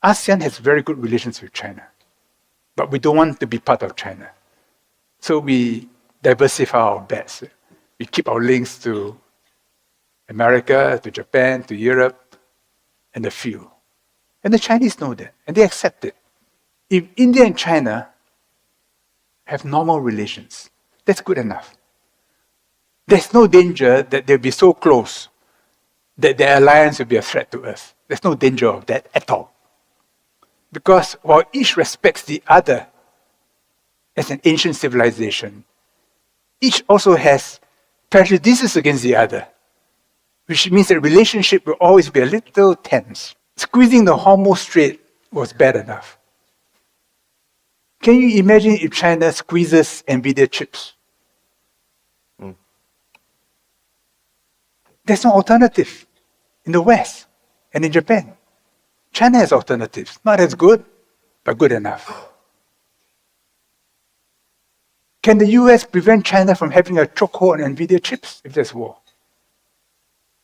ASEAN has very good relations with China, but we don't want to be part of China. So we diversify our bets. We keep our links to America, to Japan, to Europe, and a few. And the Chinese know that, and they accept it. If India and China have normal relations, that's good enough. There's no danger that they'll be so close that their alliance will be a threat to us. There's no danger of that at all. Because while each respects the other as an ancient civilization, each also has prejudices against the other, which means the relationship will always be a little tense. Squeezing the Hormuz Strait was bad enough. Can you imagine if China squeezes NVIDIA chips? There's no alternative in the West and in Japan. China has alternatives, not as good, but good enough. Can the US prevent China from having a chokehold on NVIDIA chips if there's war?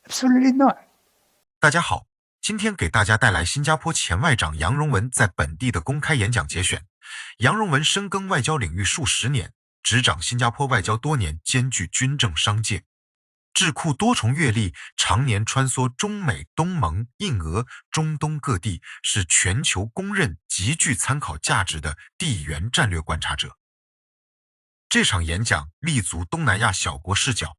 Absolutely not. 大家好，今天给大家带来新加坡前外长杨荣文在本地的公开演讲节选。杨荣文深耕外交领域数十年，执掌新加坡外交多年，兼具军政商界。智库多重阅历，常年穿梭中美、东盟、印俄、中东各地，是全球公认极具参考价值的地缘战略观察者。这场演讲立足东南亚小国视角，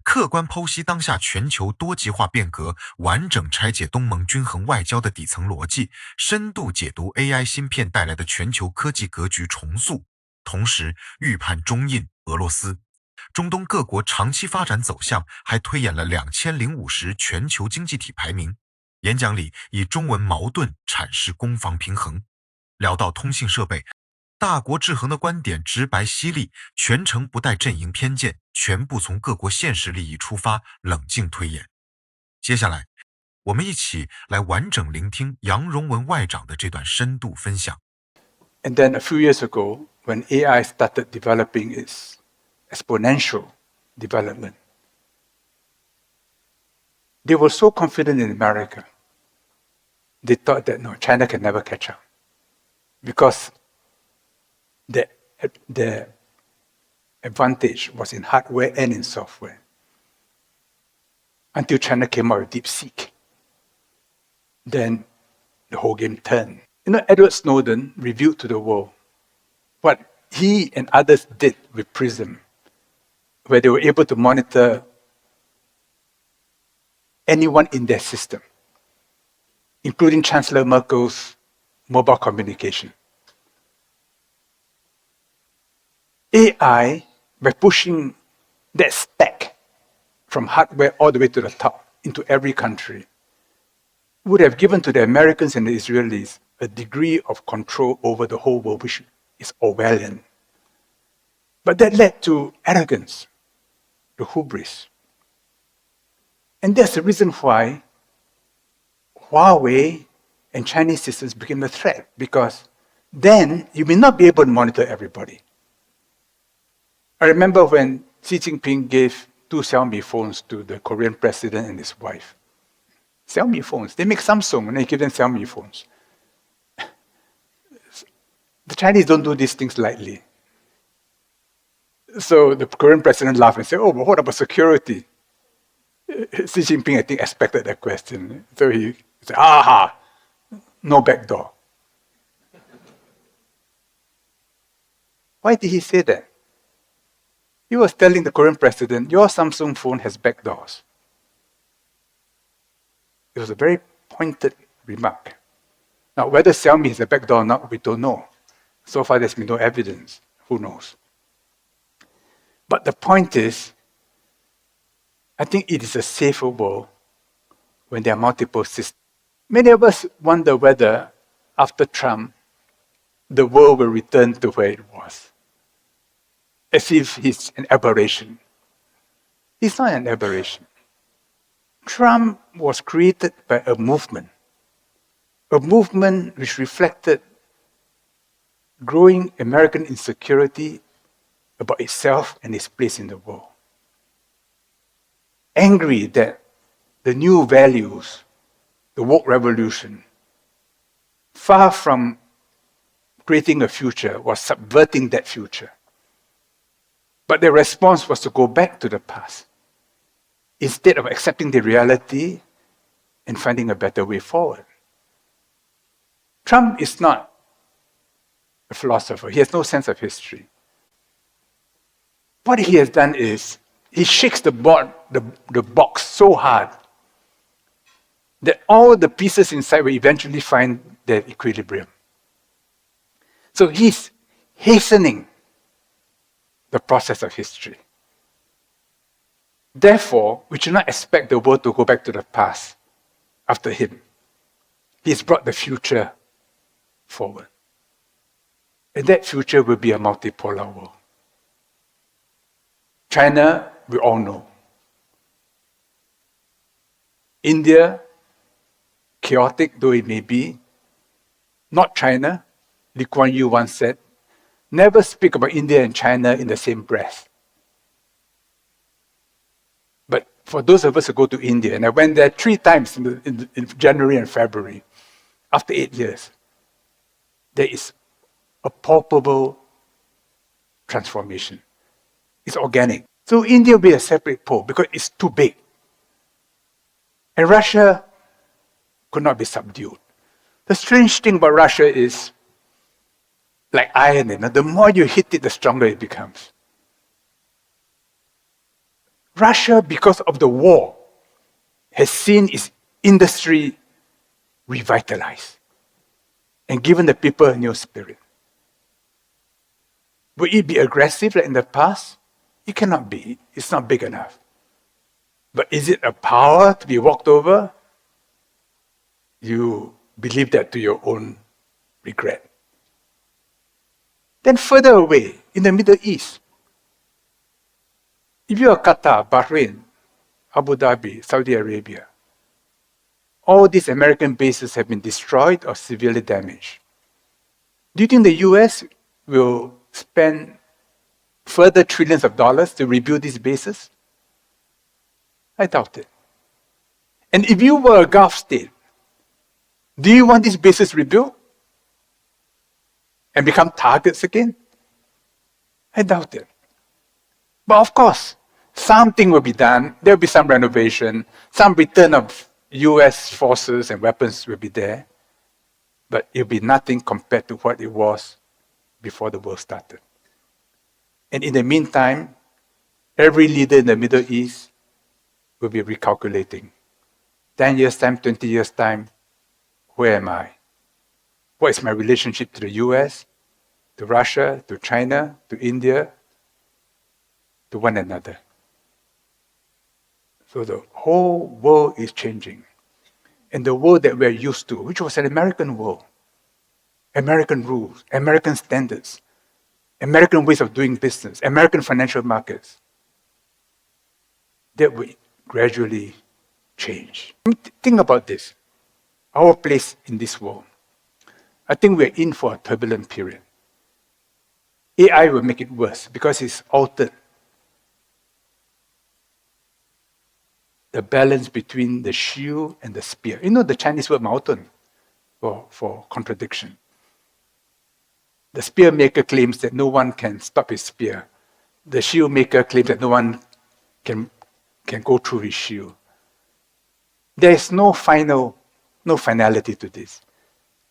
客观剖析当下全球多极化变革，完整拆解东盟均衡外交的底层逻辑，深度解读 AI 芯片带来的全球科技格局重塑，同时预判中印、俄罗斯、中东各国长期发展走向，还推演了2050全球经济体排名。演讲里以中文矛盾阐释攻防平衡，聊到通信设备，大国制衡的观点直白犀利，全程不带阵营偏见，全部从各国现实利益出发冷静推演。接下来我们一起来完整聆听杨荣文外长的这段深度分享。 And then a few years ago, when AI started developing its exponential development, they were so confident in America. They thought that no, China can never catch up because the advantage was in hardware and in software. Until China came out with DeepSeek. Then the whole game turned. Edward Snowden revealed to the world what he and others did with PRISM, where they were able to monitor anyone in their system, including Chancellor Merkel's mobile communication. AI, by pushing that stack from hardware all the way to the top into every country, would have given to the Americans and the Israelis a degree of control over the whole world, which is Orwellian. But that led to arrogance, to hubris. And that's the reason why Huawei and Chinese systems became a threat, because then you may not be able to monitor everybody. I remember when Xi Jinping gave 2 Xiaomi phones to the Korean president and his wife. Xiaomi phones. They make Samsung and they give them Xiaomi phones. The Chinese don't do these things lightly. So the Korean president laughed and said, oh, but what about security? Xi Jinping, I think, expected that question. So he said, aha, no backdoor. Why did he say that? He was telling the Korean president, your Samsung phone has backdoors. It was a very pointed remark. Now, whether Xiaomi has a backdoor or not, we don't know. So far, there's been no evidence. Who knows? But the point is, I think it is a safer world when there are multiple systems. Many of us wonder whether, after Trump, the world will return to where it was, as if he's an aberration. He's not an aberration. Trump was created by a movement which reflected growing American insecurity about itself and its place in the world. Angry that the new values, the woke revolution, far from creating a future, was subverting that future. But their response was to go back to the past, instead of accepting the reality and finding a better way forward. Trump is not a philosopher. He has no sense of history. What he has done is, he shakes the box so hard that all the pieces inside will eventually find their equilibrium. So he's hastening the process of history. Therefore, we should not expect the world to go back to the past after him. He's brought the future forward. And that future will be a multipolar world. China, we all know. India, chaotic though it may be, not China. Lee Kuan Yew once said, never speak about India and China in the same breath. But for those of us who go to India, and I went there 3 times in January and February, after 8 years, there is a palpable transformation. It's organic. So India will be a separate pole because it's too big. And Russia could not be subdued. The strange thing about Russia is, like iron, the more you hit it, the stronger it becomes. Russia, because of the war, has seen its industry revitalized and given the people a new spirit. Will it be aggressive like in the past? It cannot be. It's not big enough. But is it a power to be walked over? You believe that to your own regret. Then further away, in the Middle East, if you are Qatar, Bahrain, Abu Dhabi, Saudi Arabia, all these American bases have been destroyed or severely damaged. Do you think the US will spend further trillions of dollars to rebuild these bases? I doubt it. And if you were a Gulf state, do you want these bases rebuilt and become targets again? I doubt it. But of course, something will be done. There will be some renovation, some return of US forces and weapons will be there. But it will be nothing compared to what it was before the war started. And in the meantime, every leader in the Middle East will be recalculating. 10 years' time, 20 years' time, where am I? What is my relationship to the US, to Russia, to China, to India, to one another? So the whole world is changing. And the world that we're used to, which was an American world, American rules, American standards, American ways of doing business, American financial markets, that will gradually change. Think about this, our place in this world. I think we're in for a turbulent period. AI will make it worse because it's altered the balance between the shield and the spear. You know the Chinese word 矛盾 for contradiction. The spear maker claims that no one can stop his spear. The shield maker claims that no one can go through his shield. There is no finality to this.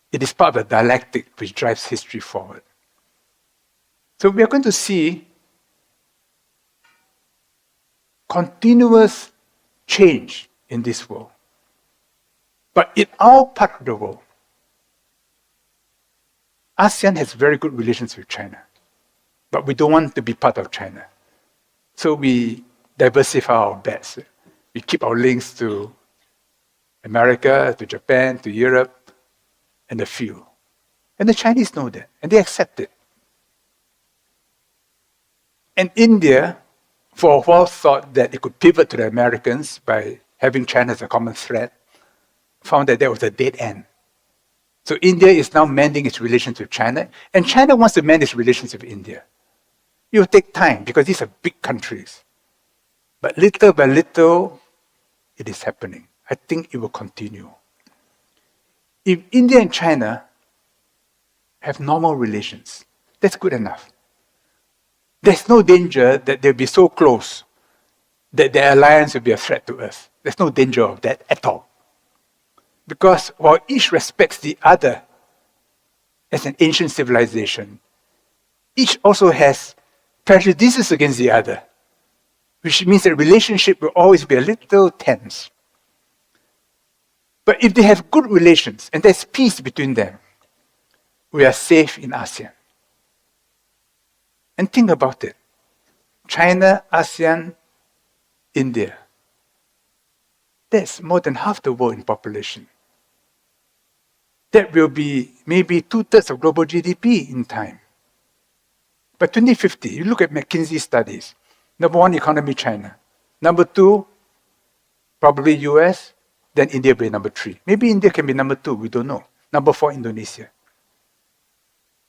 It is part of the dialectic which drives history forward. So we are going to see continuous change in this world. But in our part of the world, ASEAN has very good relations with China. But we don't want to be part of China. So we diversify our bets. We keep our links to America, to Japan, to Europe, and a few. And the Chinese know that, and they accept it. And India, for a while, thought that it could pivot to the Americans by having China as a common threat, found that was a dead end. So India is now mending its relations with China, and China wants to mend its relations with India. It will take time because these are big countries. But little by little, it is happening. I think it will continue. If India and China have normal relations. That's good enough. There's no danger that they'll be so close that their alliance will be a threat to us. There's no danger of that at all. Because while each respects the other as an ancient civilization, each also has prejudices against the other, which means that relationship will always be a little tense. But if they have good relations and there's peace between them, we are safe in ASEAN. And think about it. China, ASEAN, India. That's more than half the world in population. That will be maybe 2/3 of global GDP in time. By 2050, you look at McKinsey studies. Number one economy, China. Number two, probably US. Then India will be number three. Maybe India can be number two, we don't know. Number four, Indonesia.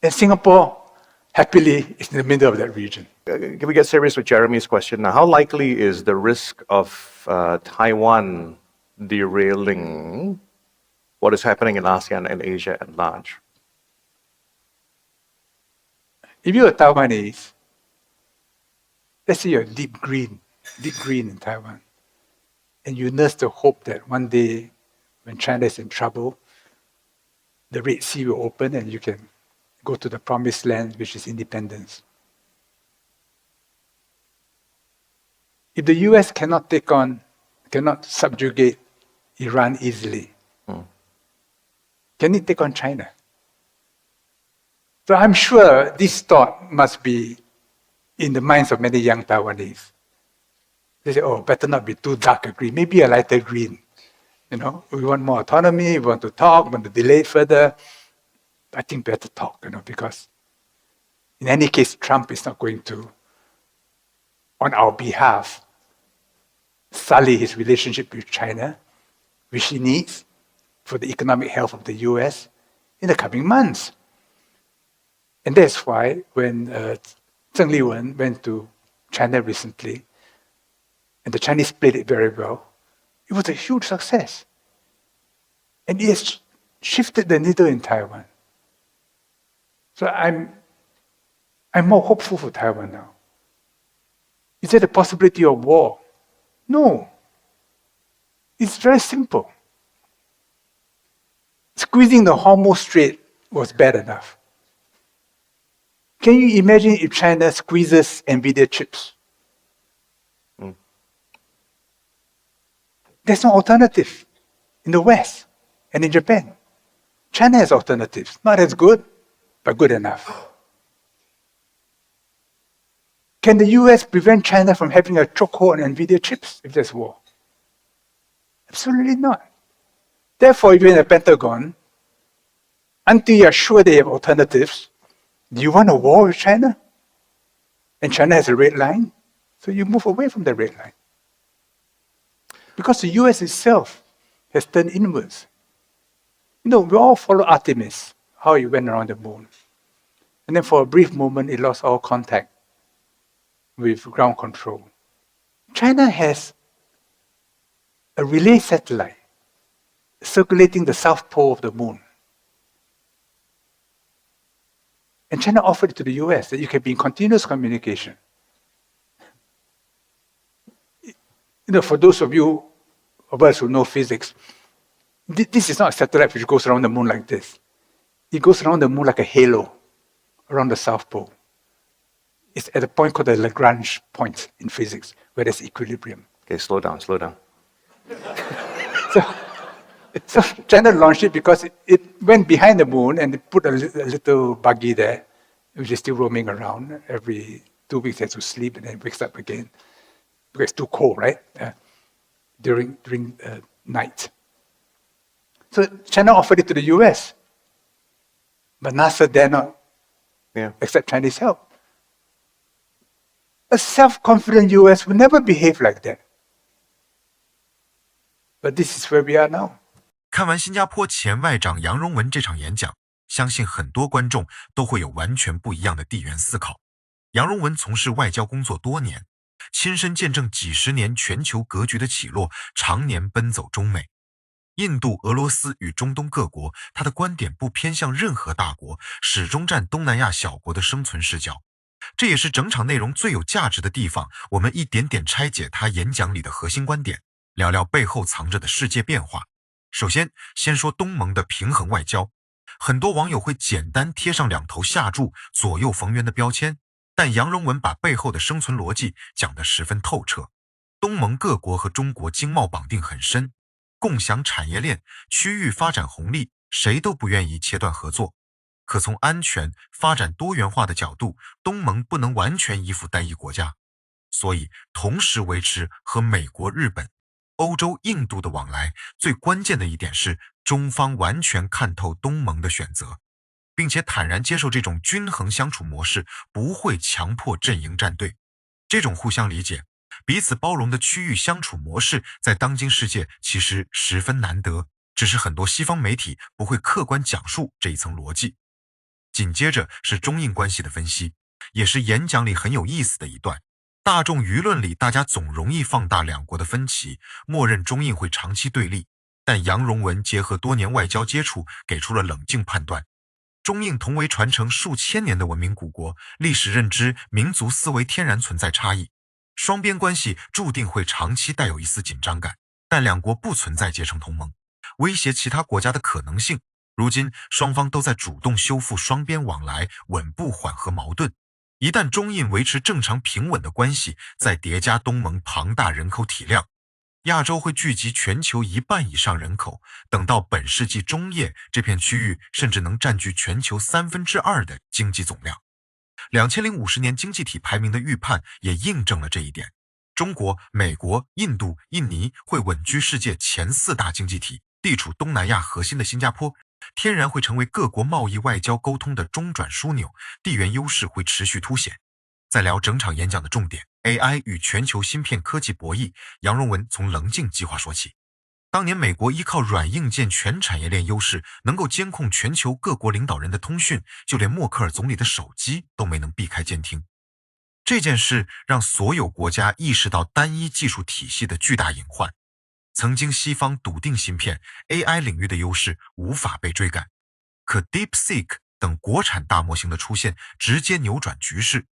And Singapore, happily, is in the middle of that region. Can we get serious with Jeremy's question now? How likely is the risk of Taiwan derailing what is happening in ASEAN and Asia at large? If you're a Taiwanese, let's say you're deep green in Taiwan, and you nurse the hope that one day when China is in trouble, the Red Sea will open and you can go to the promised land, which is independence. If the US cannot subjugate Iran easily, can it take on China? So I'm sure this thought must be in the minds of many young Taiwanese. They say, oh, better not be too dark a green, maybe a lighter green. We want more autonomy, we want to talk, we want to delay it further. I think better talk, because in any case, Trump is not going to, on our behalf, sully his relationship with China, which he needs for the economic health of the US in the coming months. And that's why when Zheng Liwen went to China recently, and the Chinese played it very well, it was a huge success. And it has shifted the needle in Taiwan. So I'm more hopeful for Taiwan now. Is there the possibility of war? No. It's very simple. Squeezing the Hormuz Strait was bad enough. Can you imagine if China squeezes NVIDIA chips? There's no alternative in the West and in Japan. China has alternatives, not as good, but good enough. Can the US prevent China from having a chokehold on NVIDIA chips if there's war? Absolutely not. Therefore, if you're in the Pentagon, until you're sure they have alternatives, do you want a war with China? And China has a red line, so you move away from the red line. Because the US itself has turned inwards. We all follow Artemis, how it went around the moon. And then for a brief moment, it lost all contact with ground control. China has a relay satellite circulating the south pole of the moon. And China offered it to the US that you can be in continuous communication. For those of us who know physics, this is not a satellite which goes around the moon like this. It goes around the moon like a halo around the south pole. It's at a point called the Lagrange point in physics, where there's equilibrium. Okay, slow down. So China launched it because it went behind the moon and it put a little buggy there, which is still roaming around. Every 2 weeks it has to sleep and then wakes up again. Because it's too cold, right? During night. So China offered it to the US. But NASA dare not accept Chinese help. A self-confident US would never behave like that. But this is where we are now. 看完新加坡前外长杨荣文这场演讲，相信很多观众都会有完全不一样的地缘思考。杨荣文从事外交工作多年，亲身见证几十年全球格局的起落，常年奔走中美。印度、俄罗斯与中东各国，他的观点不偏向任何大国，始终站东南亚小国的生存视角。这也是整场内容最有价值的地方，我们一点点拆解他演讲里的核心观点，聊聊背后藏着的世界变化。首先说东盟的平衡外交。很多网友会简单贴上两头下注、左右逢源的标签，但杨荣文把背后的生存逻辑讲得十分透彻。东盟各国和中国经贸绑定很深，共享产业链、区域发展红利，谁都不愿意切断合作。可从安全、发展多元化的角度，东盟不能完全依附单一国家，所以同时维持和美国、日本、欧洲、印度的往来，最关键的一点是中方完全看透东盟的选择，并且坦然接受这种均衡相处模式，不会强迫阵营站队。这种互相理解、彼此包容的区域相处模式，在当今世界其实十分难得，只是很多西方媒体不会客观讲述这一层逻辑。紧接着是中印关系的分析，也是演讲里很有意思的一段。大众舆论里，大家总容易放大两国的分歧，默认中印会长期对立。但杨荣文结合多年外交接触，给出了冷静判断。中印同为传承数千年的文明古国，历史认知、民族思维天然存在差异，双边关系注定会长期带有一丝紧张感。但两国不存在结成同盟，威胁其他国家的可能性。如今双方都在主动修复双边往来，稳步缓和矛盾。一旦中印维持正常平稳的关系，再叠加东盟庞大人口体量，亚洲会聚集全球1半以上人口，等到本世纪中叶，这片区域甚至能占据全球2/3的经济总量。2050年经济体排名的预判也印证了这一点。中国、美国、印度、印尼会稳居世界前4大经济体，地处东南亚核心的新加坡天然会成为各国贸易外交沟通的中转枢纽，地缘优势会持续凸显。再聊整场演讲的重点 AI 与全球芯片科技博弈，杨荣文从棱镜计划说起。当年美国依靠软硬件全产业链优势，能够监控全球各国领导人的通讯，就连默克尔总理的手机都没能避开监听。这件事让所有国家意识到单一技术体系的巨大隐患。曾经西方笃定芯片 AI 领域的优势无法被追赶，可 DeepSeek 等国产大模型的出现直接扭转局势。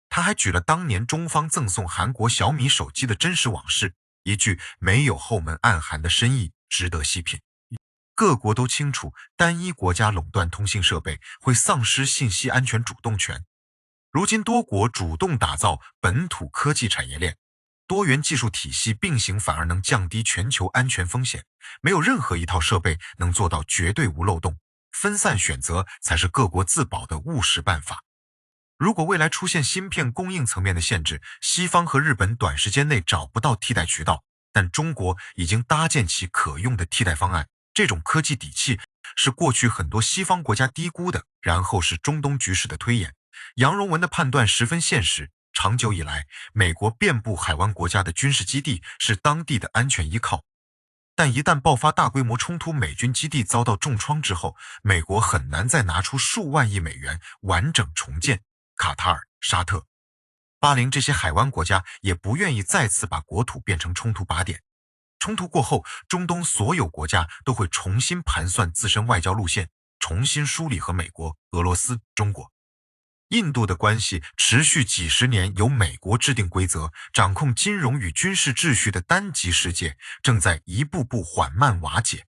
他还举了当年中方赠送韩国小米手机的真实往事，一句没有后门暗含的深意值得细品。各国都清楚，单一国家垄断通信设备会丧失信息安全主动权。如今多国主动打造本土科技产业链，多元技术体系并行反而能降低全球安全风险，没有任何一套设备能做到绝对无漏洞，分散选择才是各国自保的务实办法。如果未来出现芯片供应层面的限制，西方和日本短时间内找不到替代渠道，但中国已经搭建起可用的替代方案。这种科技底气是过去很多西方国家低估的。然后是中东局势的推演，杨荣文的判断十分现实。长久以来，美国遍布海湾国家的军事基地是当地的安全依靠，但一旦爆发大规模冲突，美军基地遭到重创之后，美国很难再拿出数万亿美元完整重建。卡塔尔、沙特、巴林这些海湾国家也不愿意再次把国土变成冲突靶点。冲突过后，中东所有国家都会重新盘算自身外交路线，重新梳理和美国、俄罗斯、中国、印度的关系持续几十年，由美国制定规则，掌控金融与军事秩序的单极世界正在一步步缓慢瓦解。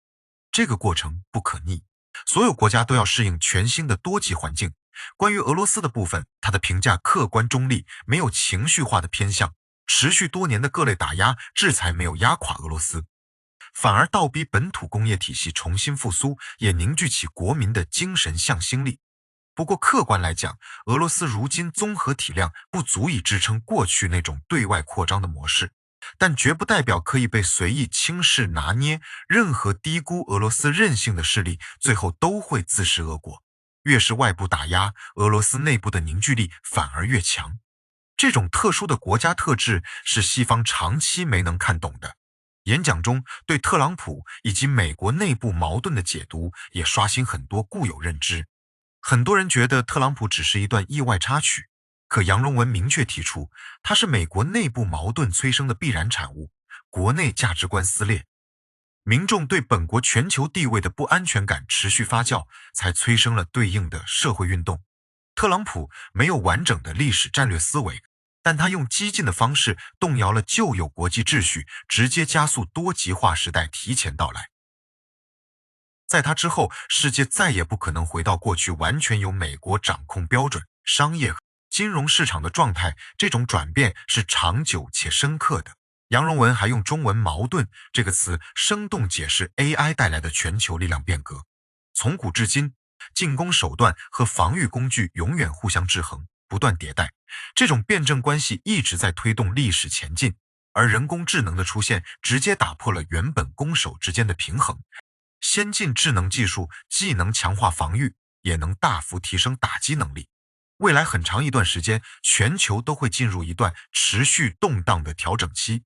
这个过程不可逆，所有国家都要适应全新的多极环境。关于俄罗斯的部分，他的评价客观中立，没有情绪化的偏向。持续多年的各类打压、制裁没有压垮俄罗斯，反而倒逼本土工业体系重新复苏，也凝聚起国民的精神向心力。不过客观来讲，俄罗斯如今综合体量不足以支撑过去那种对外扩张的模式，但绝不代表可以被随意轻视拿捏。任何低估俄罗斯韧性的势力，最后都会自食恶果。越是外部打压，俄罗斯内部的凝聚力反而越强。这种特殊的国家特质是西方长期没能看懂的。演讲中对特朗普以及美国内部矛盾的解读也刷新很多固有认知。很多人觉得特朗普只是一段意外插曲，可杨荣文明确提出，它是美国内部矛盾催生的必然产物，国内价值观撕裂。民众对本国全球地位的不安全感持续发酵，才催生了对应的社会运动。特朗普没有完整的历史战略思维，但他用激进的方式动摇了旧有国际秩序，直接加速多极化时代提前到来。在他之后，世界再也不可能回到过去完全由美国掌控标准、商业、金融市场的状态，这种转变是长久且深刻的。杨荣文还用中文矛盾这个词生动解释 AI 带来的全球力量变革。从古至今，进攻手段和防御工具永远互相制衡，不断迭代，这种辩证关系一直在推动历史前进，而人工智能的出现直接打破了原本攻守之间的平衡。先进智能技术既能强化防御，也能大幅提升打击能力。未来很长一段时间，全球都会进入一段持续动荡的调整期，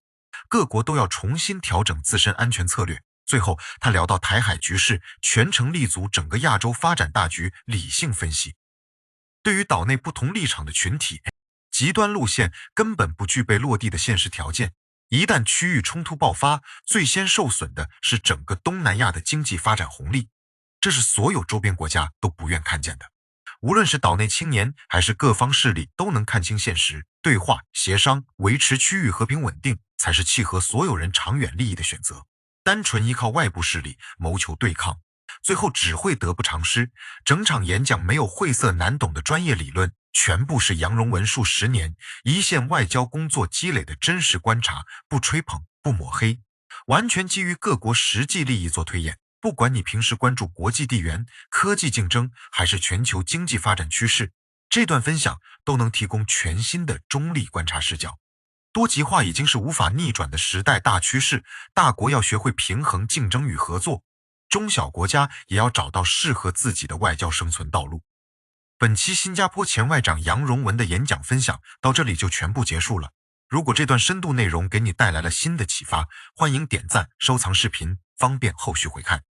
各国都要重新调整自身安全策略。最后，他聊到台海局势，全程立足整个亚洲发展大局，理性分析。对于岛内不同立场的群体，极端路线根本不具备落地的现实条件。一旦区域冲突爆发，最先受损的是整个东南亚的经济发展红利，这是所有周边国家都不愿看见的。无论是岛内青年还是各方势力，都能看清现实，对话、协商，维持区域和平稳定，才是契合所有人长远利益的选择。单纯依靠外部势力谋求对抗，最后只会得不偿失。整场演讲没有晦涩难懂的专业理论，全部是杨荣文数10年一线外交工作积累的真实观察，不吹捧，不抹黑，完全基于各国实际利益做推演。不管你平时关注国际地缘、科技竞争，还是全球经济发展趋势，这段分享都能提供全新的中立观察视角。多极化已经是无法逆转的时代大趋势，大国要学会平衡竞争与合作，中小国家也要找到适合自己的外交生存道路。本期新加坡前外长杨荣文的演讲分享到这里就全部结束了。如果这段深度内容给你带来了新的启发，欢迎点赞、收藏视频，方便后续回看。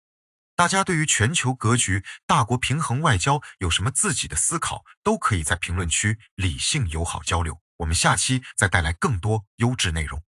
大家对于全球格局、大国平衡外交有什么自己的思考，都可以在评论区理性友好交流。我们下期再带来更多优质内容。